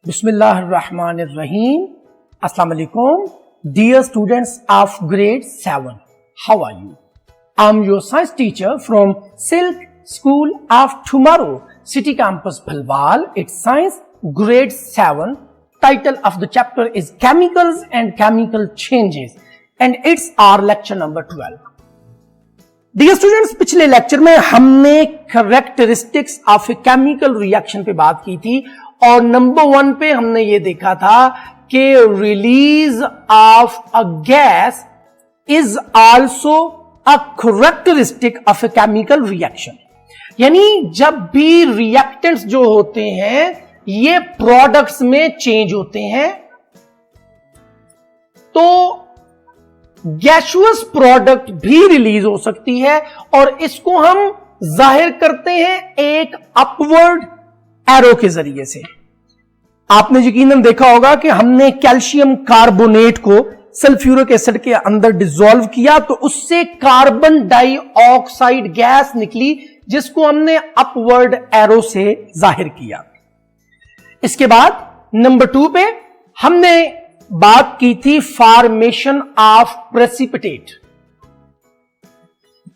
Bismillahirrahmanirrahim. Assalamu alaikum. Dear students of grade 7, how are you? I'm your science teacher from Silk School of Tomorrow, City Campus Bhalwal. It's science grade 7. Title of the chapter is Chemicals and Chemical Changes and it's our lecture number 12. Dear students, पिछले lecture में हमने characteristics of a chemical reaction पे बात की थी और number 1 पे हमने ये देखा था कि release of a gas is also a characteristic of a chemical reaction. यानी जब भी रिएक्टेंट्स जो होते हैं ये प्रोडक्ट्स में चेंज होते हैं तो गैसियस प्रोडक्ट भी रिलीज हो सकती है और इसको हम जाहिर करते हैं एक अपवर्ड एरो के जरिए से। आपने यकीनन देखा होगा कि हमने कैल्शियम कार्बोनेट को सल्फ्यूरिक एसिड के अंदर डिसॉल्व किया तो उससे कार्बन डाइऑक्साइड गैस निकली जिसको हमने अपवर्ड एरो से जाहिर किया। इसके बाद नंबर 2 पे हमने बात की थी फॉर्मेशन ऑफ प्रेसिपिटेट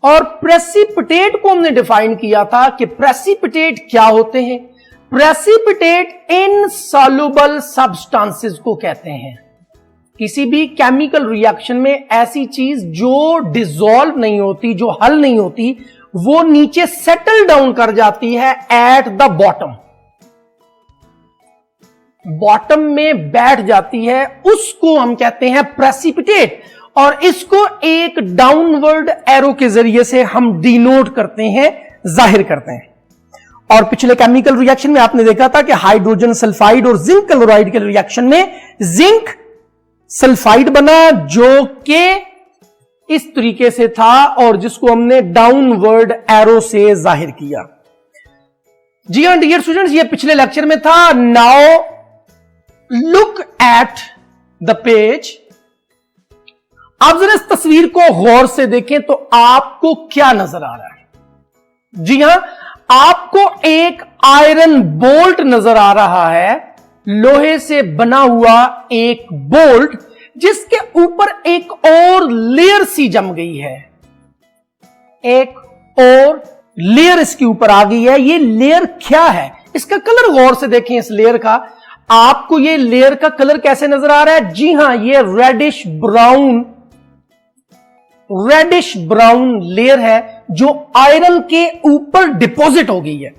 और प्रेसिपिटेट को हमने डिफाइन किया था कि प्रेसिपिटेट क्या होते हैं। प्रेसिपिटेट इनसॉल्युबल सब्सटेंसेस को कहते हैं। किसी भी केमिकल रिएक्शन में ऐसी चीज जो डिसॉल्व नहीं होती, जो हल नहीं होती, वो नीचे सेटल डाउन कर जाती है एट द बॉटम, बॉटम में बैठ जाती है, उसको हम कहते हैं प्रेसिपिटेट और इसको एक डाउनवर्ड एरो के जरिए से हम डिनोट करते हैं, जाहिर करते हैं। और पिछले केमिकल रिएक्शन में आपने देखा था कि हाइड्रोजन सल्फाइड और जिंक क्लोराइड के रिएक्शन में जिंक सल्फाइड बना जो कि इस तरीके से था और जिसको हमने डाउनवर्ड एरो से जाहिर किया। जी हां डियर स्टूडेंट्स, ये पिछले लेक्चर में था। Now look at the page. आप जरा इस तस्वीर को गौर से देखें तो आपको क्या नजर आ रहा है। जी हां, आपको एक आयरन बोल्ट नजर आ रहा है, लोहे से बना हुआ एक बोल्ट जिसके ऊपर एक और लेयर सी जम गई है, एक और लेयर इसके ऊपर आ गई है। ये लेयर क्या है, इसका कलर गौर से देखें। इस लेयर का आपको ये लेयर का कलर कैसे नजर आ रहा है? जी हां, ये रेडिश ब्राउन लेयर है जो आयरन के ऊपर डिपॉजिट हो गई है।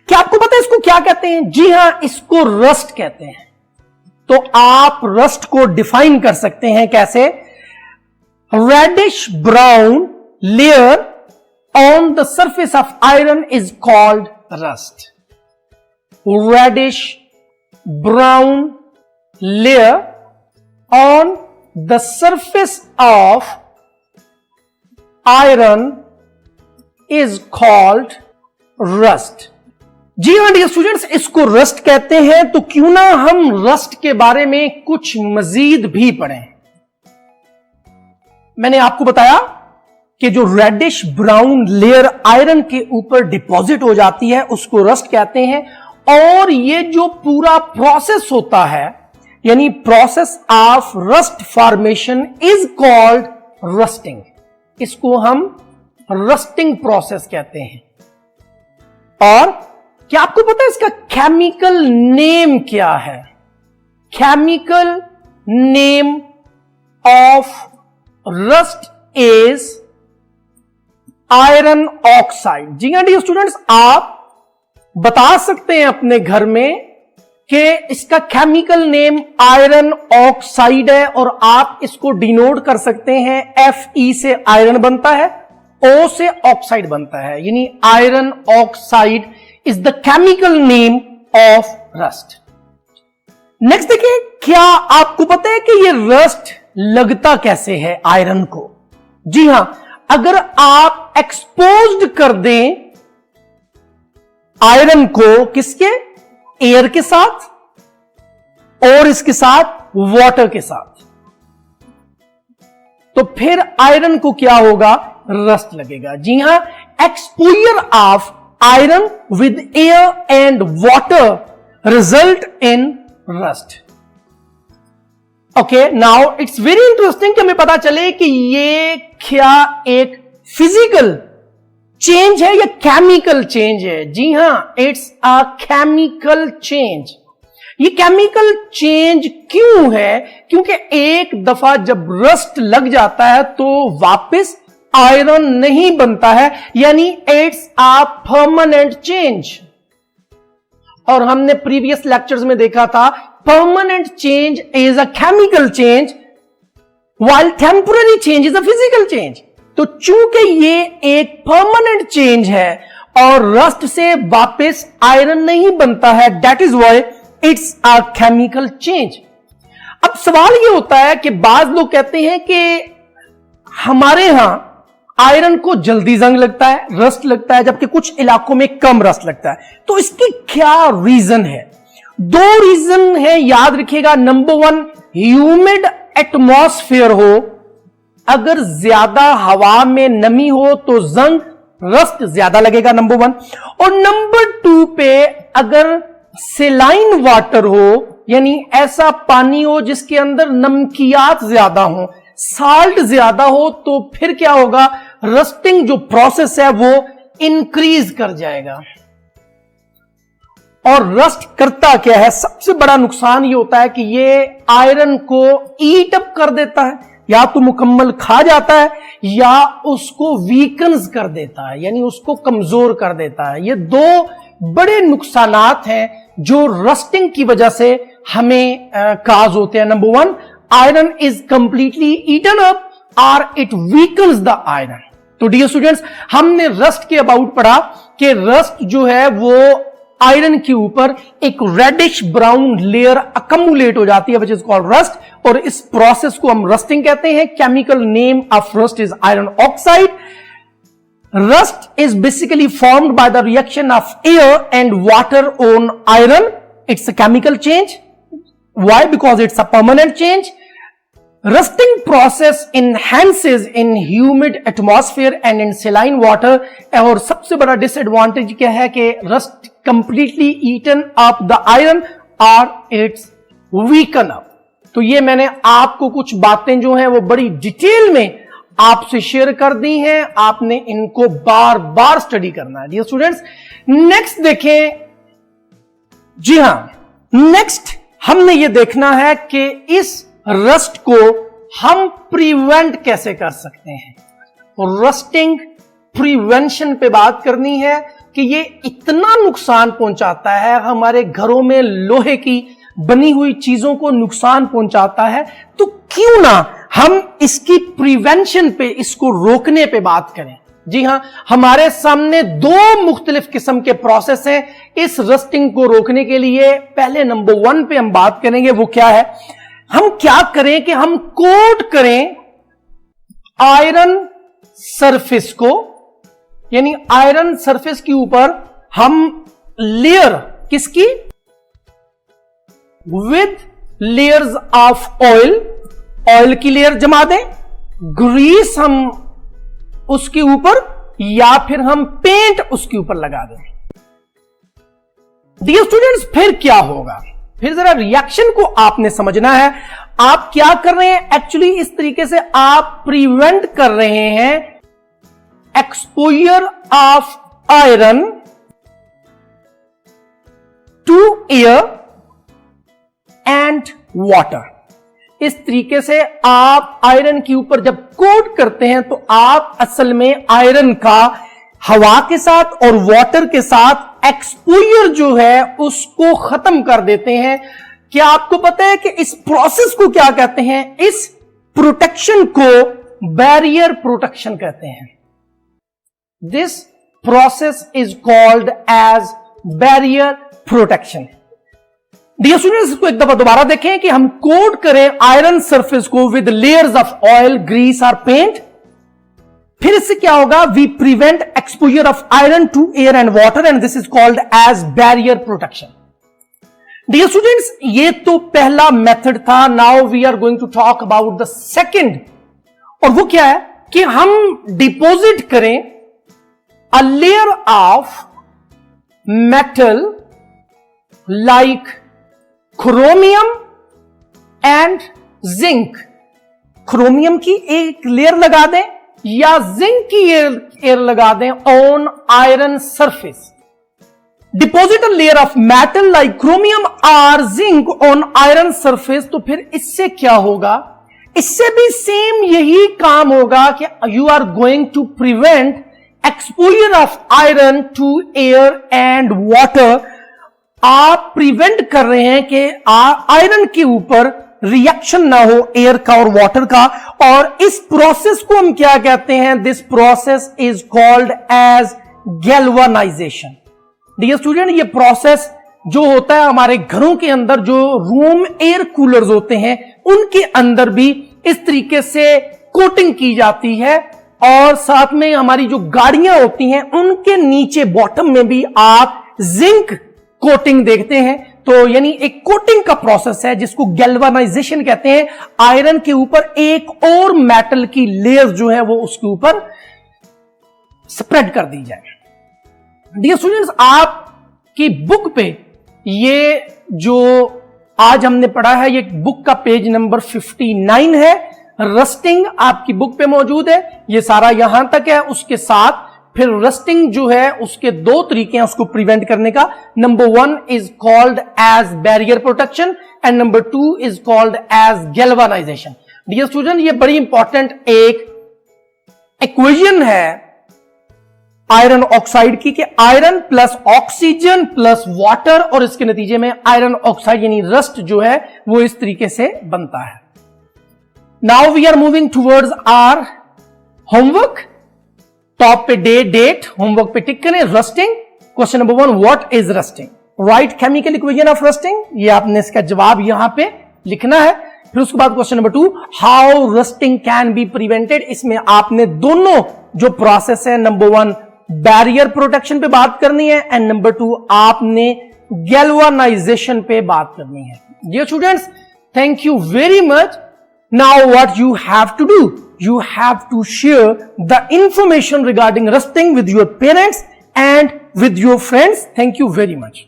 क्या आपको पता है इसको क्या कहते हैं? जी हां, इसको रस्ट कहते हैं। तो आप रस्ट को डिफाइन कर सकते हैं कैसे? Reddish brown layer on the surface of iron is called rust. Reddish brown layer on the surface of iron is called rust। जी हां डियर स्टूडेंट्स, इसको रस्ट कहते हैं। तो क्यों ना हम रस्ट के बारे में कुछ मजीद भी पढ़ें। मैंने आपको बताया कि जो रेडिश ब्राउन लेयर आयरन के ऊपर डिपॉजिट हो जाती है उसको रस्ट कहते हैं और ये जो पूरा प्रोसेस होता है यानी process of rust formation is called rusting. इसको हम रस्टिंग प्रोसेस कहते हैं। और क्या आपको पता है इसका केमिकल नेम क्या है? Chemical name of rust is iron oxide. जी हां डियर स्टूडेंट्स, आप बता सकते हैं अपने घर में कि इसका केमिकल नेम आयरन ऑक्साइड है और आप इसको डिनोट कर सकते हैं। Fe से आयरन बनता है, O से ऑक्साइड बनता है, यानी iron oxide is the chemical name of rust. Next देखिए, क्या आपको पता है कि ये रस्ट लगता कैसे है आयरन को? जी हां, अगर आप एक्सपोज्ड कर दें आयरन को किसके? एयर के साथ और इसके साथ वाटर के साथ, तो फिर आयरन को क्या होगा? रस्ट लगेगा। जी हां, exposure of iron with air and water result in rust. Okay, now it's very interesting कि हमें पता चले कि ये क्या एक फिजिकल चेंज है या केमिकल चेंज है। जी हां, इट्स अ केमिकल चेंज। ये केमिकल चेंज क्यों है? क्योंकि एक दफा जब रस्ट लग जाता है तो वापस आयरन नहीं बनता है, यानी इट्स अ परमानेंट चेंज। और हमने प्रीवियस लेक्चर्स में देखा था permanent change is a chemical change while temporary change is a physical change. तो चूंकि ये एक परमानेंट चेंज है और रस्ट से वापस आयरन नहीं बनता है, that is why it's a chemical change. अब सवाल ये होता है कि बाज लोग कहते हैं कि हमारे यहां आयरन को जल्दी जंग लगता है, रस्ट लगता है, जबकि कुछ इलाकों में कम रस्ट लगता है। तो इसकी क्या रीजन है? दो रीजन है, याद रखिएगा। नंबर वन, ह्यूमिड एटमॉस्फेयर हो, अगर ज्यादा हवा में नमी हो तो जंग रस्ट ज्यादा लगेगा, नंबर वन। और नंबर टू पे अगर सेलाइन वाटर हो, यानी ऐसा पानी हो जिसके अंदर नमकियात ज्यादा हो, साल्ट ज्यादा हो, तो फिर क्या होगा? रस्टिंग जो प्रोसेस है वो इंक्रीज कर जाएगा। और रस्ट करता क्या है? सबसे बड़ा नुकसान ये होता है कि ये आयरन को ईट अप कर देता है, या तो मुकम्मल खा जाता है या उसको वीकन्स कर देता है, यानी उसको कमजोर कर देता है। ये दो बड़े नुकसानात हैं जो रस्टिंग की वजह से हमें काज होते हैं। Number one, iron is completely eaten up और इट वीकन्स द आयरन। तो डियर स्टूडेंट्स, हमने रस्ट के अबाउट पढ़ा कि रस्ट जो है वो आयरन के ऊपर एक रेडिश ब्राउन लेयर अकमुलेट हो जाती है, विच इज कॉल्ड रस्ट, और इस प्रोसेस को हम रस्टिंग कहते हैं। Chemical name of rust is iron oxide. Rust is basically formed by the reaction of air and water on iron. It's a chemical change. Why? Because it's a permanent change. Rusting process enhances in humid atmosphere and in saline water. और सबसे बड़ा disadvantage क्या है कि rust completely eaten up the iron or it's weaken up. तो ये मैंने आपको कुछ बातें जो हैं वो बड़ी डिटेल में आपसे शेयर कर दी हैं, आपने इनको बार बार स्टडी करना है। डियर स्टूडेंट्स, नेक्स्ट देखें। जी हां, नेक्स्ट हमने ये देखना है कि इस रस्ट को हम प्रिवेंट कैसे कर सकते हैं। और रस्टिंग प्रिवेंशन पे बात करनी है कि ये इतना नुकसान पहुंचाता है, हमारे घरों में लोहे की बनी हुई चीजों को नुकसान पहुंचाता है, तो क्यों ना हम इसकी प्रिवेंशन पे, इसको रोकने पे बात करें। जी हां, हमारे सामने दो मुख्तलिफ किस्म के प्रोसेस हैं इस रस्टिंग को रोकने के लिए। पहले नंबर वन पे हम बात करेंगे, वो क्या है? हम क्या करें कि हम कोट करें आयरन सरफेस को, यानी आयरन सरफेस के ऊपर हम लेयर किसकी? With layers of oil, oil की लेयर जमा दें, ग्रीस हम उसके ऊपर, या फिर हम पेंट उसके ऊपर लगा दें। डियर स्टूडेंट्स, फिर क्या होगा? फिर जरा रिएक्शन को आपने समझना है। आप क्या कर रहे हैं? एक्चुअली इस तरीके से आप प्रिवेंट कर रहे हैं exposure of iron to air and water. इस तरीके से आप आयरन के ऊपर जब कोट करते हैं तो आप असल में आयरन का हवा के साथ और वाटर के साथ एक्सपोजर जो है उसको खत्म कर देते हैं। क्या आपको पता है कि इस प्रोसेस को क्या कहते हैं? इस प्रोटेक्शन को बैरियर प्रोटेक्शन कहते हैं। This process is called as barrier protection. Dear students, इसको एक दफा दोबारा देखें कि हम कोट करें आयरन सरफेस को with layers of oil, grease और पेंट। फिर इससे क्या होगा? We prevent exposure of iron to air and water and this is called as barrier protection. Dear students, ये तो पहला मेथड था। Now we are going to talk about the second, और वो क्या है कि हम डिपॉजिट करें a layer of metal like chromium and zinc, chromium की एक लेयर लगा दें या जिंक की लेयर लगा दें on iron surface, deposit a layer of metal like chromium और जिंक ऑन आयरन सरफेस, तो फिर इससे क्या होगा? इससे भी सेम यही काम होगा कि you are going to prevent exposure of iron to air and water. आप प्रिवेंट कर रहे हैं कि आयरन के ऊपर रिएक्शन ना हो एयर का और वाटर का, और इस प्रोसेस को हम क्या कहते हैं? This process is called as galvanisation. Dear student, ये प्रोसेस जो होता है हमारे घरों के अंदर, जो रूम एयर कूलर्स होते हैं उनके अंदर भी इस तरीके से कोटिंग की जाती है, और साथ में हमारी जो गाड़ियां होती हैं उनके नीचे बॉटम में भी आप जिंक कोटिंग देखते हैं। तो यानी एक कोटिंग का प्रोसेस है जिसको गैल्वानाइजेशन कहते हैं। आयरन के ऊपर एक और मेटल की लेयर जो है वो उसके ऊपर स्प्रेड कर दी जाए। डियर स्टूडेंट्स, आपकी बुक पे ये जो आज हमने पढ़ा है, ये बुक का पेज नंबर 59 है। रस्टिंग आपकी बुक पे मौजूद है, ये सारा यहां तक है। उसके साथ फिर रस्टिंग जो है उसके दो तरीके हैं उसको प्रिवेंट करने का। Number 1 is called as barrier protection and number 2 is called as galvanisation. Dear student, ये बड़ी इंपॉर्टेंट एक इक्वेशन है आयरन ऑक्साइड की, कि iron plus oxygen plus water, और इसके नतीजे में आयरन ऑक्साइड यानी रस्ट जो है वो इस तरीके से बनता है। Now we are moving towards our homework. Top पे डेट होमवर्क पे टिक करें। Rusting, question number 1, what is rusting? Right chemical equation of rusting, ये आपने इसका जवाब यहां पे लिखना है। फिर उसके बाद question number 2, how rusting can be prevented. इसमें आपने दोनों जो प्रोसेस है, नंबर 1 बैरियर प्रोटेक्शन पे बात करनी है एंड नंबर 2 आपने गैल्वानाइजेशन पे बात करनी है। Dear students, thank you very much. Now what you have to do, you have to share the information regarding rusting with your parents and with your friends. Thank you very much.